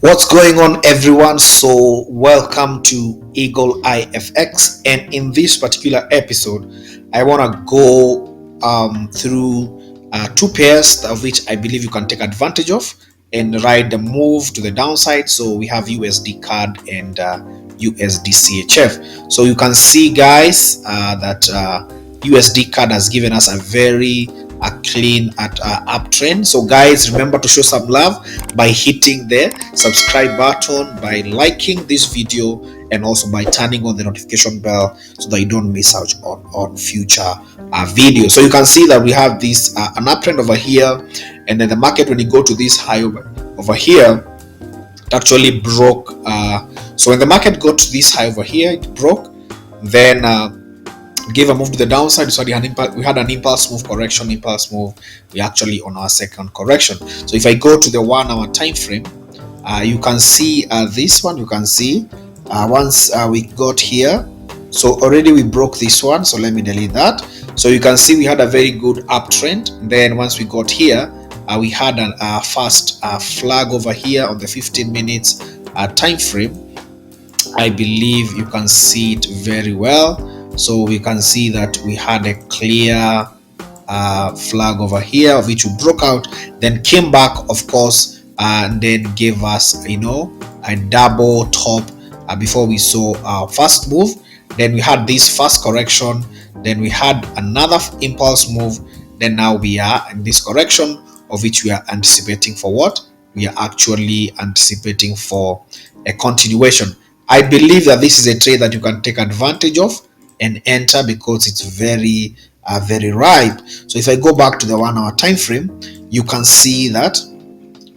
What's going on, everyone? So welcome to EagleEyeFX, and in this particular episode I want to go through two pairs of which I believe you can take advantage of and ride the move to the downside. So we have USD-CAD and USDCHF. So you can see, guys, that USD-CAD has given us a very clean uptrend. So guys, remember to show some love by hitting the subscribe button, by liking this video, and also by turning on the notification bell so that you don't miss out on future videos. So you can see that we have this an uptrend over here, and then the market, when you go to this high over here, it actually broke. So when the market got to this high over here, it broke, then gave a move to the downside. So we had an impulse move, correction, impulse move. We actually on our second correction. So if I go to the 1 hour time frame, you can see this one. You can see once we got here, so already we broke this one. So let me delete that. So you can see we had a very good uptrend. Then once we got here, we had a fast flag over here on the 15 minutes time frame. I believe you can see it very well. So we can see that we had a clear flag over here, of which we broke out, then came back, of course, and then gave us, a double top before we saw our first move. Then we had this first correction, then we had another impulse move, then now we are in this correction, of which we are anticipating for what? We are actually anticipating for a continuation. I believe that this is a trade that you can take advantage of and enter because it's very ripe. So if I go back to the 1 hour time frame, you can see that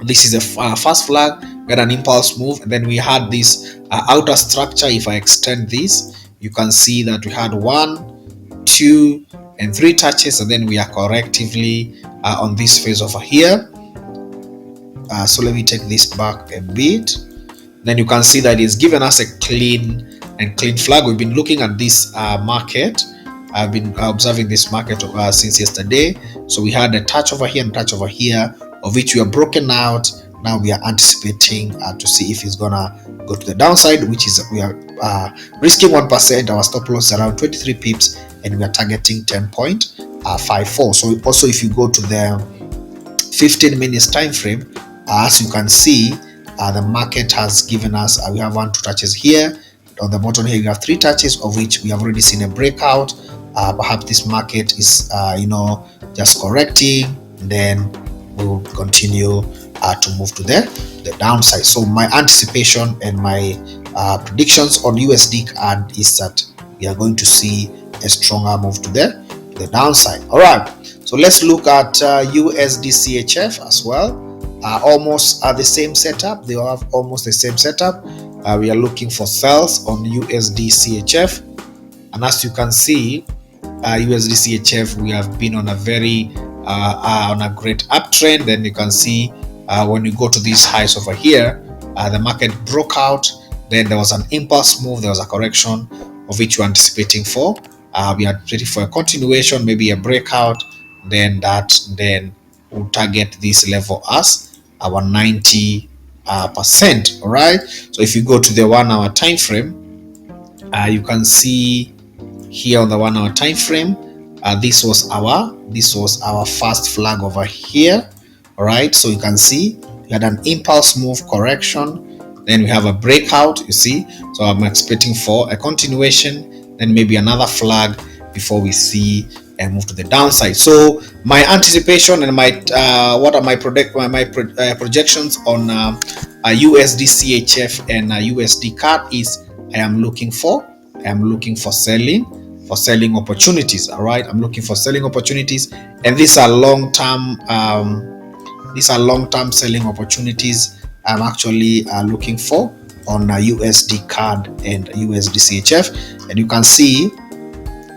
this is a first flag. We had an impulse move, and then we had this outer structure. If I extend this, you can see that we had 1, 2, and 3 touches, and then we are correctively on this phase over here. So let me take this back a bit. Then you can see that it's given us a clean flag. We've been looking at this market. I've been observing this market since yesterday. So we had a touch over here and touch over here, of which we are broken out. Now we are anticipating to see if it's gonna go to the downside, which is we are risking 1%. Our stop loss is around 23 pips, and we are targeting 10.54. So also, if you go to the 15 minutes time frame, as you can see, the market has given us we have 1, 2 touches here. On the bottom here, we have 3 touches, of which we have already seen a breakout. Perhaps this market is just correcting, then we will continue to move to the downside. So my anticipation and my predictions on USD-CAD is that we are going to see a stronger move to the downside. All right, so let's look at USDCHF as well. Almost the same setup. They have almost the same setup. We are looking for sells on USDCHF, and as you can see, USDCHF, we have been on a very on a great uptrend. Then you can see when you go to these highs over here, the market broke out. Then there was an impulse move, there was a correction, of which we're anticipating for. We are ready for a continuation, maybe a breakout. Then we'll target this level as our 90%. All right, so if you go to the 1 hour time frame, you can see here on the 1 hour time frame, this was our first flag over here. All right, so you can see we had an impulse move, correction, then we have a breakout, you see. So I'm expecting for a continuation, then maybe another flag before we see and move to the downside. So my anticipation and my what are my projections on USDCHF and USD-CAD is I am looking for selling opportunities. All right, I'm looking for selling opportunities, and these are long-term selling opportunities. I'm actually looking for on USD-CAD and USDCHF, and you can see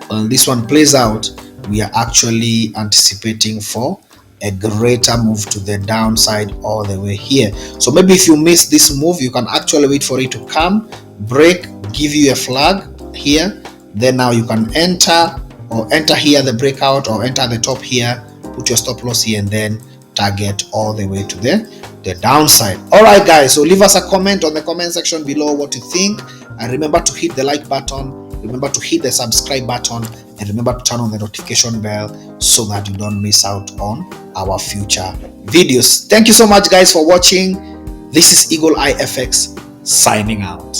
when this one plays out, we are actually anticipating for a greater move to the downside all the way here. So maybe if you miss this move, you can actually wait for it to come, break, give you a flag here. Then now you can enter here the breakout, or enter the top here, put your stop loss here, and then target all the way to the downside. All right, guys, so leave us a comment on the comment section below what you think, and remember to hit the like button, remember to hit the subscribe button, and remember to turn on the notification bell so that you don't miss out on our future videos. Thank you so much, guys, for watching. This is EagleEyeFX signing out.